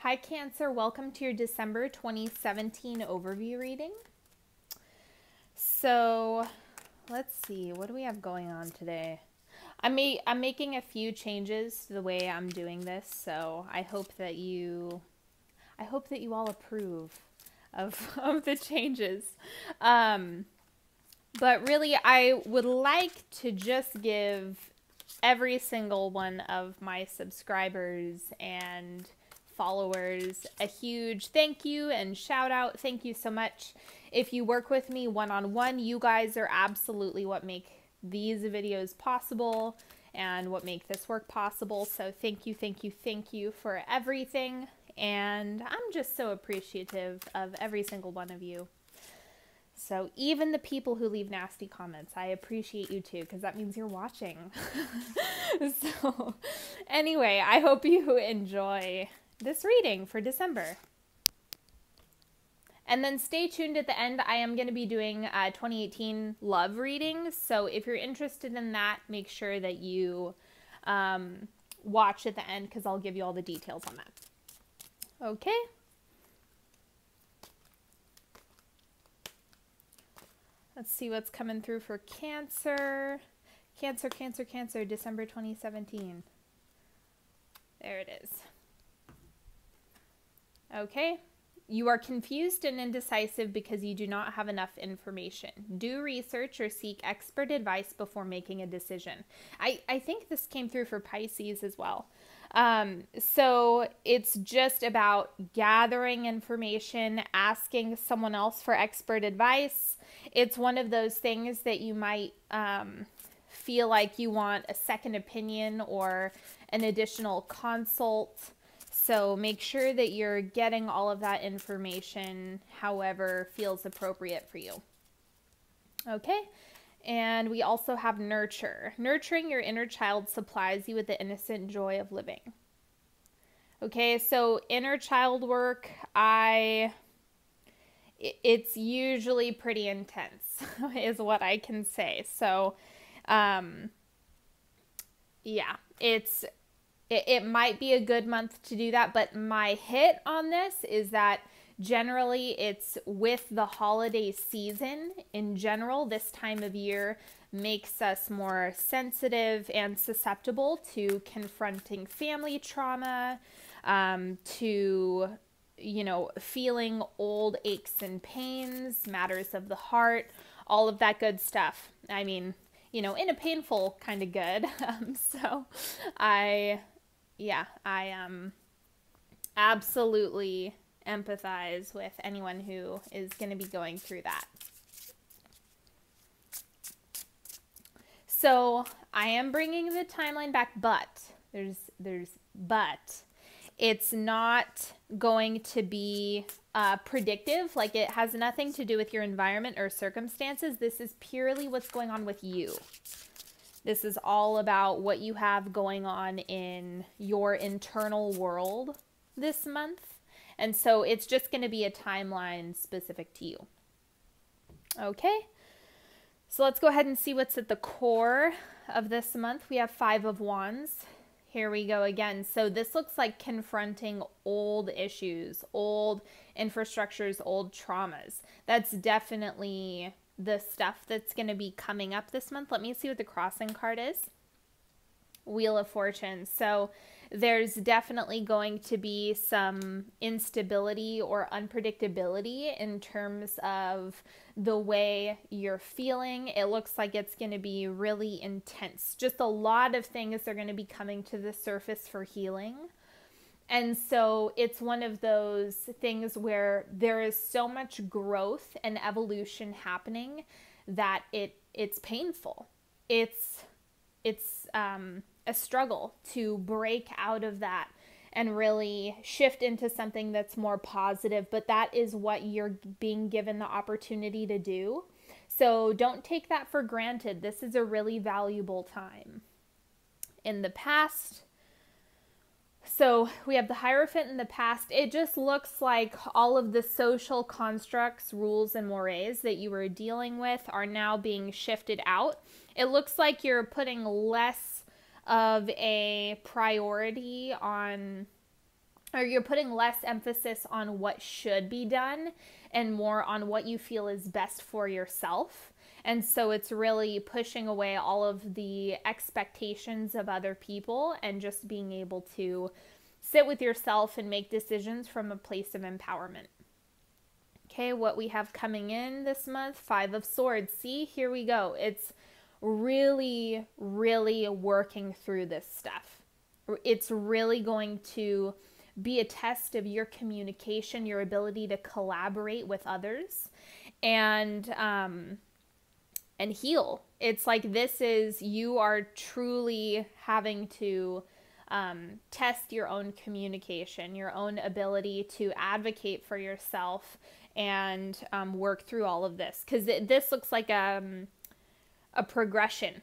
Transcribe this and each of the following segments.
Hi Cancer, welcome to your December 2017 overview reading. So, let's see, what do we have going on today? I'm making a few changes to the way I'm doing this, so I hope that you all approve of the changes. But really, I would like to just give every single one of my subscribers and followers a huge thank you and shout out. Thank you so much. If you work with me one-on-one, you guys are absolutely what make these videos possible and what make this work possible. So thank you for everything. And I'm just so appreciative of every single one of you. So even the people who leave nasty comments, I appreciate you too, because that means you're watching. So anyway, I hope you enjoy this reading for December. And then stay tuned at the end. I am going to be doing 2018 love readings. So if you're interested in that, make sure that you watch at the end, because I'll give you all the details on that. Okay. Let's see what's coming through for Cancer. Cancer, December 2017. There it is. Okay. You are confused and indecisive because you do not have enough information. Do research or seek expert advice before making a decision. I think this came through for Pisces as well. So it's just about gathering information, asking someone else for expert advice. It's one of those things that you might feel like you want a second opinion or an additional consult. So make sure that you're getting all of that information however feels appropriate for you. Okay. And we also have nurture. Nurturing your inner child supplies you with the innocent joy of living. Okay, so inner child work, it's usually pretty intense, is what I can say. So, yeah, it might be a good month to do that, but my hit on this is that generally it's with the holiday season in general. This time of year makes us more sensitive and susceptible to confronting family trauma, to, feeling old aches and pains, matters of the heart, all of that good stuff. I mean, in a painful kind of good. So I absolutely empathize with anyone who is going to be going through that. So I am bringing the timeline back, but but it's not going to be predictive. Like, it has nothing to do with your environment or circumstances. This is purely what's going on with you. This is all about what you have going on in your internal world this month. And so it's just going to be a timeline specific to you. Okay. So let's go ahead and see what's at the core of this month. We have 5 of Wands. Here we go again. So this looks like confronting old issues, old infrastructures, old traumas. That's definitely the stuff that's going to be coming up this month. Let me see what the crossing card is. Wheel of Fortune. So there's definitely going to be some instability or unpredictability in terms of the way you're feeling. It looks like it's going to be really intense. Just a lot of things are going to be coming to the surface for healing. And so it's one of those things where there is so much growth and evolution happening that it's painful. It's a struggle to break out of that and really shift into something that's more positive, but that is what you're being given the opportunity to do. So don't take that for granted. This is a really valuable time. In the past, so we have the Hierophant in the past. It just looks like all of the social constructs, rules, and mores that you were dealing with are now being shifted out. It looks like you're putting less of a priority on or you're putting less emphasis on what should be done and more on what you feel is best for yourself. And so it's really pushing away all of the expectations of other people and just being able to sit with yourself and make decisions from a place of empowerment. Okay, what we have coming in this month, 5 of Swords. See, here we go. It's really, really working through this stuff. It's really going to be a test of your communication, your ability to collaborate with others, and heal. It's like you are truly having to test your own communication, your own ability to advocate for yourself, and work through all of this. Because this looks like a progression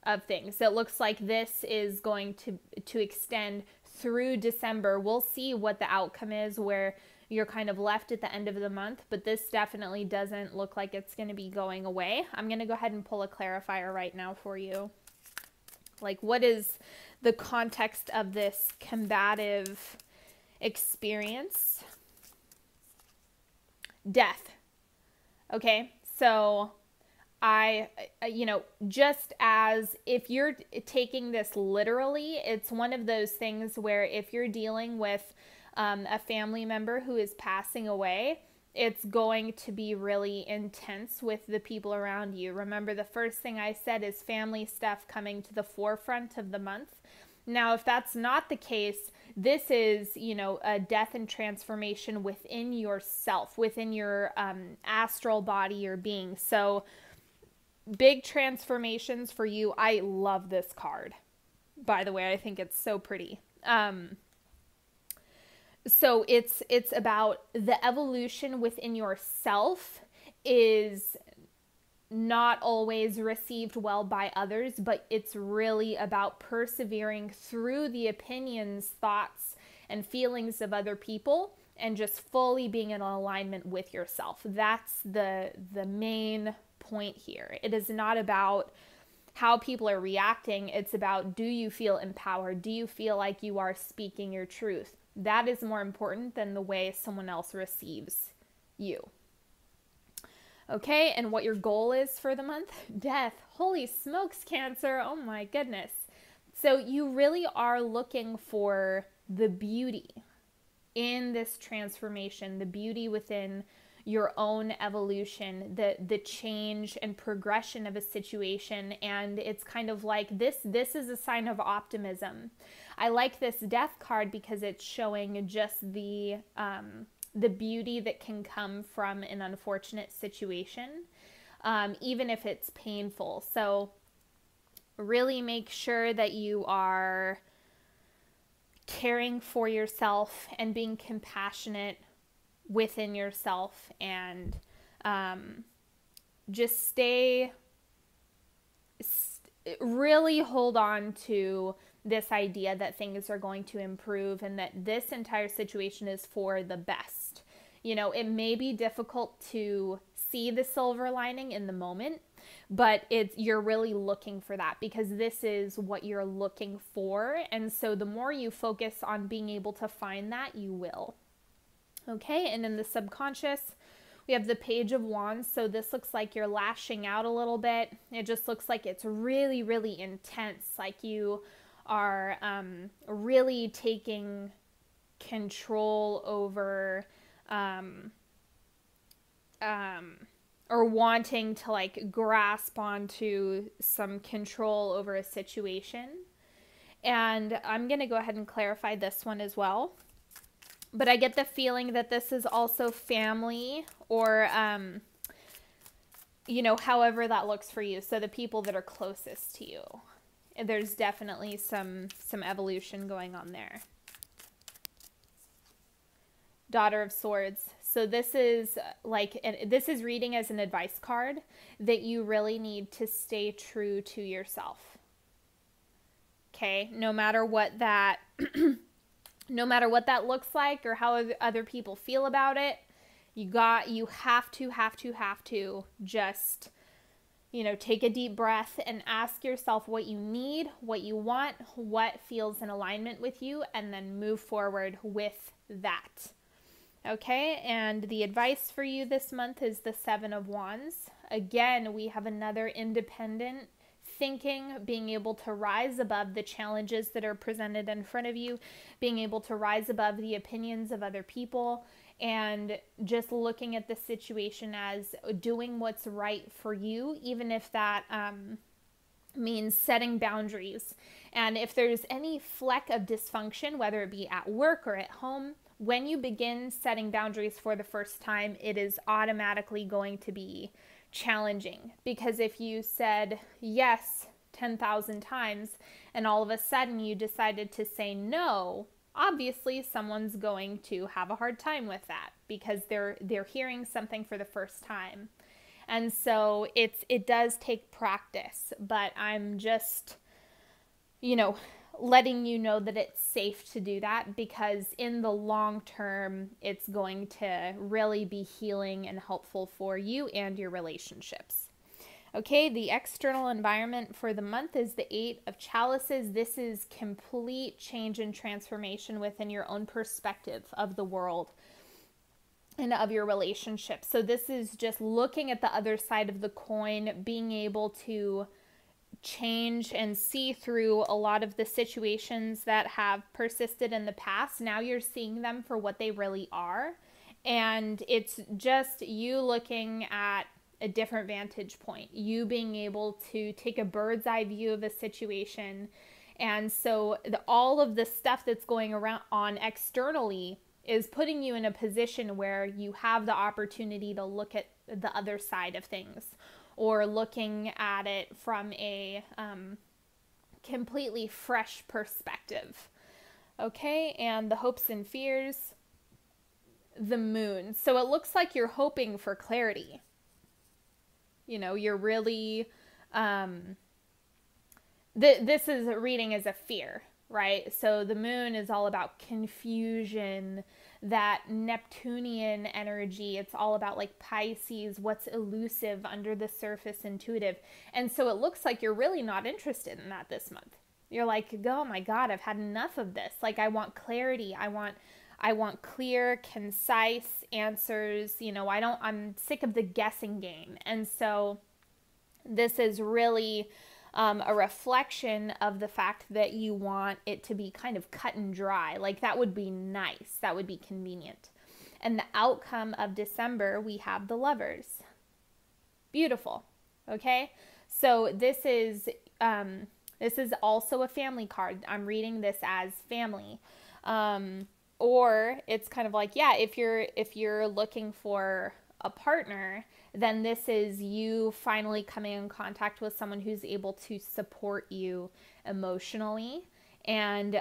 of things. It looks like this is going to extend through December. We'll see what the outcome is, where you're kind of left at the end of the month, but this definitely doesn't look like it's going to be going away. I'm going to go ahead and pull a clarifier right now for you. Like, what is the context of this combative experience? Death. Okay, so just as if you're taking this literally, it's one of those things where if you're dealing with a family member who is passing away, it's going to be really intense with the people around you. Remember, the first thing I said is family stuff coming to the forefront of the month. Now, if that's not the case, this is, a death and transformation within yourself, within your astral body or being. So big transformations for you. I love this card, by the way. I think it's so pretty. So it's about the evolution within yourself is not always received well by others, but it's really about persevering through the opinions, thoughts, and feelings of other people and just fully being in alignment with yourself. That's the main point here. It is not about how people are reacting. It's about, do you feel empowered? Do you feel like you are speaking your truth? That is more important than the way someone else receives you. Okay, and what your goal is for the month? Death. Holy smokes, Cancer. Oh my goodness. So you really are looking for the beauty in this transformation, the beauty within your own evolution, the change and progression of a situation. And it's kind of like this is a sign of optimism. I like this death card because it's showing just the beauty that can come from an unfortunate situation, even if it's painful. So really make sure that you are caring for yourself and being compassionate within yourself, and just really hold on to this idea that things are going to improve and that this entire situation is for the best. It may be difficult to see the silver lining in the moment, but you're really looking for that because this is what you're looking for. And so the more you focus on being able to find that, you will. Okay, and in the subconscious, we have the Page of Wands. So this looks like you're lashing out a little bit. It just looks like it's really, really intense. Like you are really taking control over or wanting to like grasp onto some control over a situation. And I'm going to go ahead and clarify this one as well. But I get the feeling that this is also family or, however that looks for you. So the people that are closest to you. There's definitely some evolution going on there. Daughter of Swords. So this is this is reading as an advice card that you really need to stay true to yourself. Okay, no matter what that looks like or how other people feel about it, you have to just take a deep breath and ask yourself what you need, what you want, what feels in alignment with you, and then move forward with that. Okay, and the advice for you this month is the Seven of Wands. Again, we have another independent thinking, being able to rise above the challenges that are presented in front of you, being able to rise above the opinions of other people, and just looking at the situation as doing what's right for you, even if that means setting boundaries. And if there's any fleck of dysfunction, whether it be at work or at home, when you begin setting boundaries for the first time, it is automatically going to be challenging. Because if you said yes 10,000 times and all of a sudden you decided to say no, obviously someone's going to have a hard time with that because they're hearing something for the first time. And so it does take practice, but I'm just, letting you know that it's safe to do that, because in the long term, it's going to really be healing and helpful for you and your relationships. Okay, the external environment for the month is the Eight of Chalices. This is complete change and transformation within your own perspective of the world and of your relationship. So this is just looking at the other side of the coin, being able to change and see through a lot of the situations that have persisted in the past. Now you're seeing them for what they really are. And it's just you looking at a different vantage point, you being able to take a bird's eye view of a situation. And so all of the stuff that's going on externally is putting you in a position where you have the opportunity to look at the other side of things, or looking at it from a completely fresh perspective. Okay, and the hopes and fears, the Moon. So it looks like you're hoping for clarity. You're really, this is reading as a fear, right? So the Moon is all about confusion, that Neptunian energy. It's all about like Pisces, what's elusive, under the surface, intuitive. And so it looks like you're really not interested in that this month. You're like, oh my God, I've had enough of this. Like, I want clarity. I want clear, concise answers. I'm sick of the guessing game. And so this is really a reflection of the fact that you want it to be kind of cut and dry. Like, that would be nice. That would be convenient. And the outcome of December, we have the Lovers. Beautiful. Okay. So this is also a family card. I'm reading this as family. Or it's kind of like, yeah, if you're looking for a partner, then this is you finally coming in contact with someone who's able to support you emotionally, and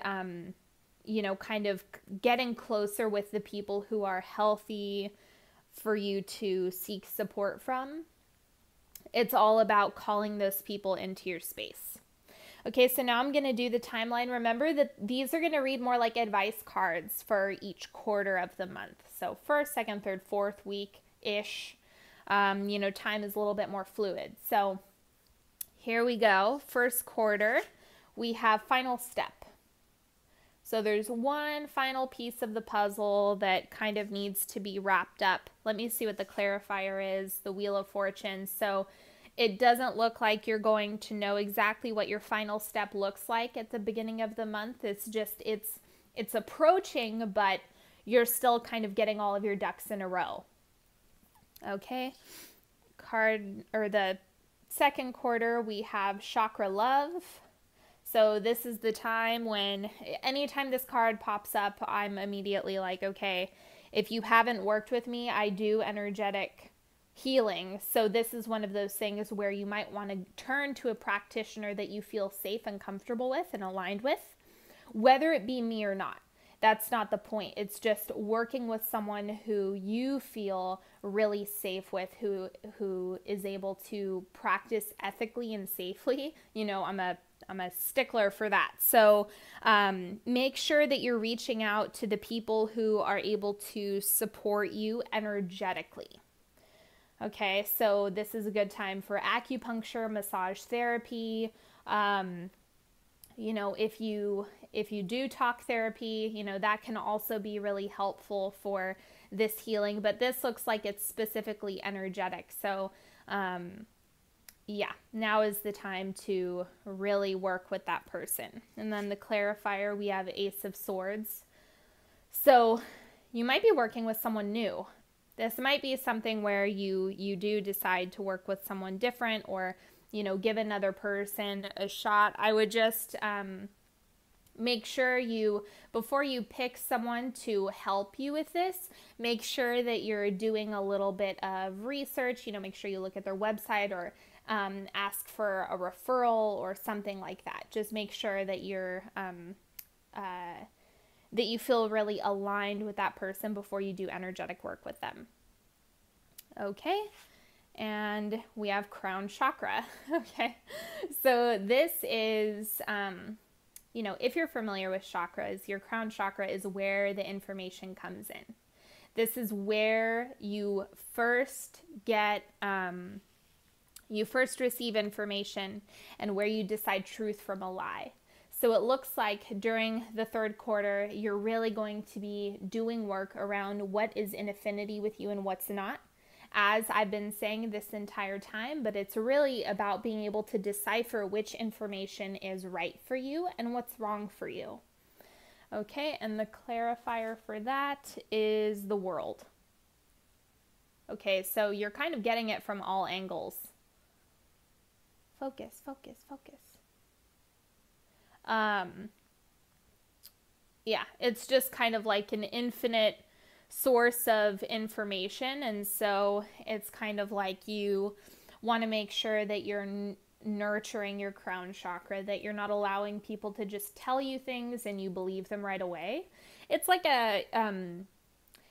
kind of getting closer with the people who are healthy for you to seek support from. It's all about calling those people into your space. Okay, so now I'm going to do the timeline. Remember that these are going to read more like advice cards for each quarter of the month. So first, second, third, fourth week-ish. Time is a little bit more fluid. So here we go. First quarter, we have final step. So there's one final piece of the puzzle that kind of needs to be wrapped up. Let me see what the clarifier is, the Wheel of Fortune. So it doesn't look like you're going to know exactly what your final step looks like at the beginning of the month. It's just, it's approaching, but you're still kind of getting all of your ducks in a row. Okay. The second quarter, we have Chakra Love. So this is the time when anytime this card pops up, I'm immediately like, okay, if you haven't worked with me, I do energetic healing. So this is one of those things where you might want to turn to a practitioner that you feel safe and comfortable with and aligned with, whether it be me or not. That's not the point. It's just working with someone who you feel really safe with, who is able to practice ethically and safely. I'm a stickler for that. So make sure that you're reaching out to the people who are able to support you energetically. Okay, so this is a good time for acupuncture, massage therapy. You know, if you do talk therapy, you know, that can also be really helpful for this healing. But this looks like it's specifically energetic. So, yeah, now is the time to really work with that person. And then the clarifier, we have Ace of Swords. So you might be working with someone new. This might be something where you do decide to work with someone different, or, you know, give another person a shot. I would just make sure before you pick someone to help you with this, make sure that you're doing a little bit of research. You know, make sure you look at their website, or ask for a referral or something like that. Just make sure that that you feel really aligned with that person before you do energetic work with them. Okay, and we have crown chakra. Okay, so this is, you know, if you're familiar with chakras, your crown chakra is where the information comes in. This is where you first get, you first receive information, and where you decide truth from a lie. So it looks like during the third quarter, you're really going to be doing work around what is in affinity with you and what's not, as I've been saying this entire time, but it's really about being able to decipher which information is right for you and what's wrong for you. Okay, and the clarifier for that is the World. Okay, so you're kind of getting it from all angles. Focus, focus, focus. Yeah, it's just kind of like an infinite source of information, and so it's kind of like you want to make sure that you're nurturing your crown chakra, that you're not allowing people to just tell you things and you believe them right away. It's like a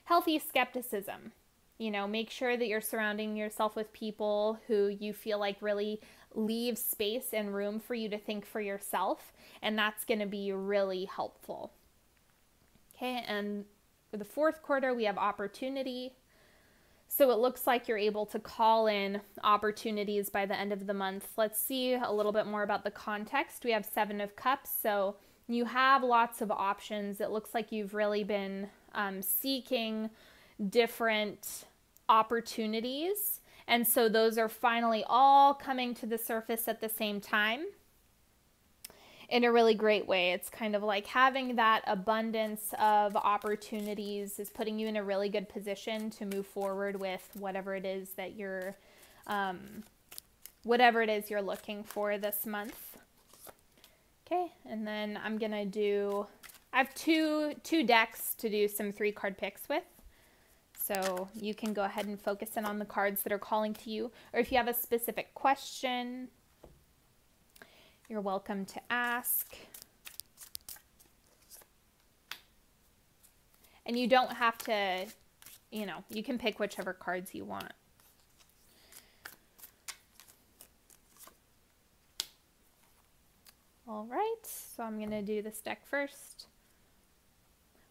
healthy skepticism. You know, make sure that you're surrounding yourself with people who you feel like really leave space and room for you to think for yourself, and that's going to be really helpful. Okay, and for the fourth quarter, we have opportunity. So it looks like you're able to call in opportunities by the end of the month. Let's see a little bit more about the context. We have Seven of Cups, so you have lots of options. It looks like you've really been seeking different opportunities, and so those are finally all coming to the surface at the same time in a really great way. It's kind of like having that abundance of opportunities is putting you in a really good position to move forward with whatever it is that you're looking for this month. Okay, and then I'm gonna I have two decks to do some 3-card picks with. So you can go ahead and focus in on the cards that are calling to you, or if you have a specific question, you're welcome to ask. And you don't have to, you know, you can pick whichever cards you want. All right, so I'm going to do this deck first.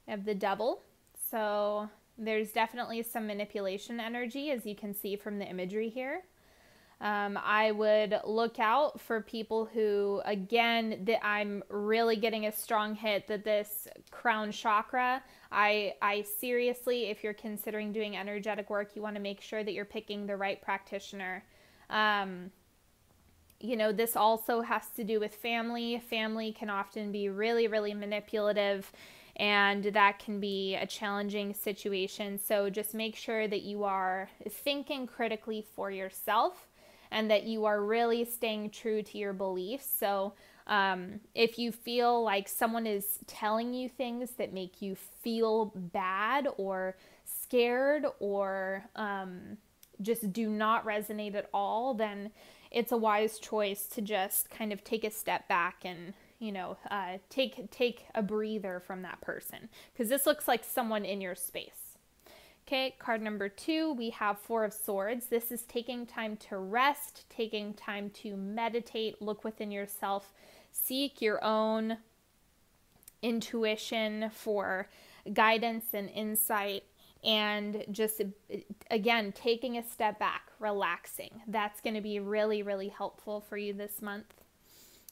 I have the Devil. So there's definitely some manipulation energy, as you can see from the imagery here. I would look out for people who, again, that I'm really getting a strong hit that this crown chakra, I seriously, if you're considering doing energetic work, you want to make sure that you're picking the right practitioner. You know, this also has to do with family. Family can often be really, really manipulative, and that can be a challenging situation. So just make sure that you are thinking critically for yourself, and that you are really staying true to your beliefs. So if you feel like someone is telling you things that make you feel bad or scared, or just do not resonate at all, then it's a wise choice to just kind of take a step back and, you know, take a breather from that person, because this looks like someone in your space. Okay, card number 2, we have Four of Swords. This is taking time to rest, taking time to meditate, look within yourself, seek your own intuition for guidance and insight, and just, again, taking a step back, relaxing. That's going to be really, really helpful for you this month.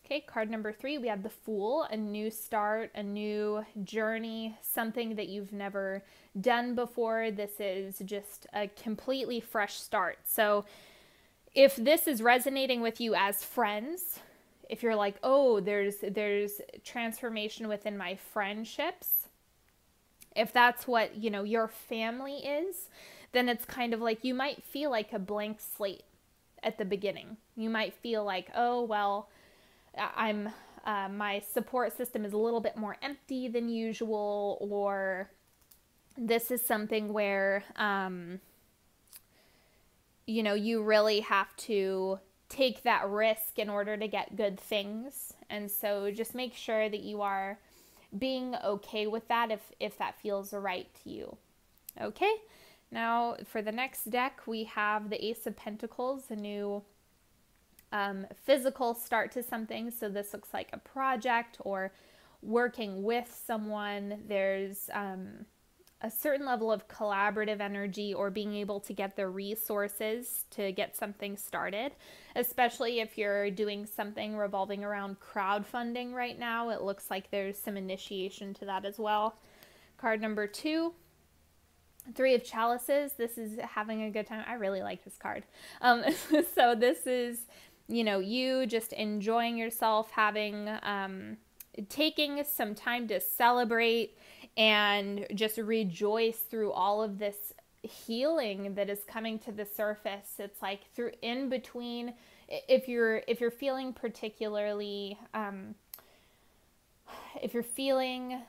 Okay, card number 3, we have the Fool, a new start, a new journey, something that you've never done before. This is just a completely fresh start. So if this is resonating with you as friends, if you're like, oh, there's transformation within my friendships, if that's what, your family is, then it's kind of like you might feel like a blank slate at the beginning. You might feel like, oh, well, my support system is a little bit more empty than usual, or this is something where, you really have to take that risk in order to get good things. And so just make sure that you are being okay with that if that feels right to you. Okay, now for the next deck, we have the Ace of Pentacles, a new physical start to something. So this looks like a project or working with someone. There's a certain level of collaborative energy or being able to get the resources to get something started, especially if you're doing something revolving around crowdfunding right now. It looks like there's some initiation to that as well. Card number 2, 3 of Chalices. This is having a good time. I really like this card. So this is, you just enjoying yourself, having, taking some time to celebrate and just rejoice through all of this healing that is coming to the surface. It's like through in between, if you're feeling particularly, if you're feeling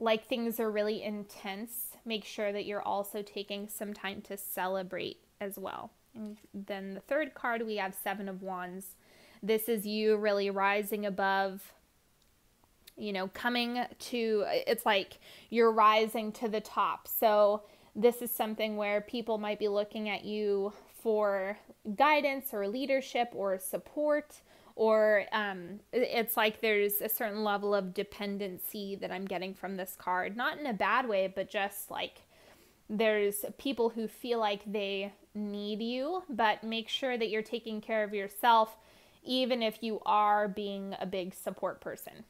like things are really intense, make sure that you're also taking some time to celebrate as well. And then the third card, we have 7 of Wands. This is you really rising above, coming to, it's like you're rising to the top. So this is something where people might be looking at you for guidance or leadership or support, or it's like there's a certain level of dependency that I'm getting from this card. Not in a bad way, but just like there's people who feel like they need you, but make sure that you're taking care of yourself, even if you are being a big support person.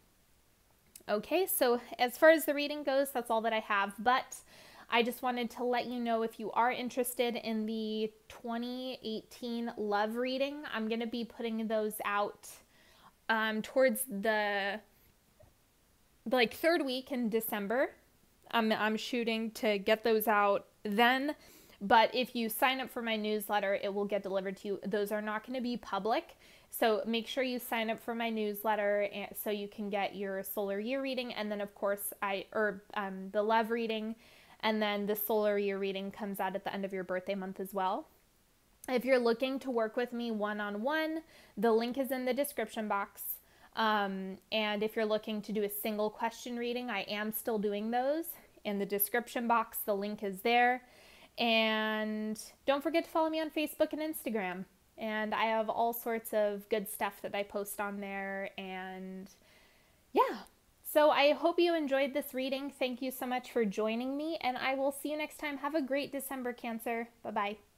Okay, so as far as the reading goes, that's all that I have, but I just wanted to let you know, if you are interested in the 2018 love reading, I'm going to be putting those out towards the third week in December. I'm shooting to get those out then, but if you sign up for my newsletter, it will get delivered to you. Those are not going to be public, so make sure you sign up for my newsletter so you can get your solar year reading, and then of course the love reading, and then the solar year reading comes out at the end of your birthday month as well. If you're looking to work with me one-on-one, the link is in the description box. And if you're looking to do a single question reading, I am still doing those. In the description box, the link is there. And don't forget to follow me on Facebook and Instagram. And I have all sorts of good stuff that I post on there. And yeah, so I hope you enjoyed this reading. Thank you so much for joining me, and I will see you next time. Have a great December, Cancer. Bye-bye.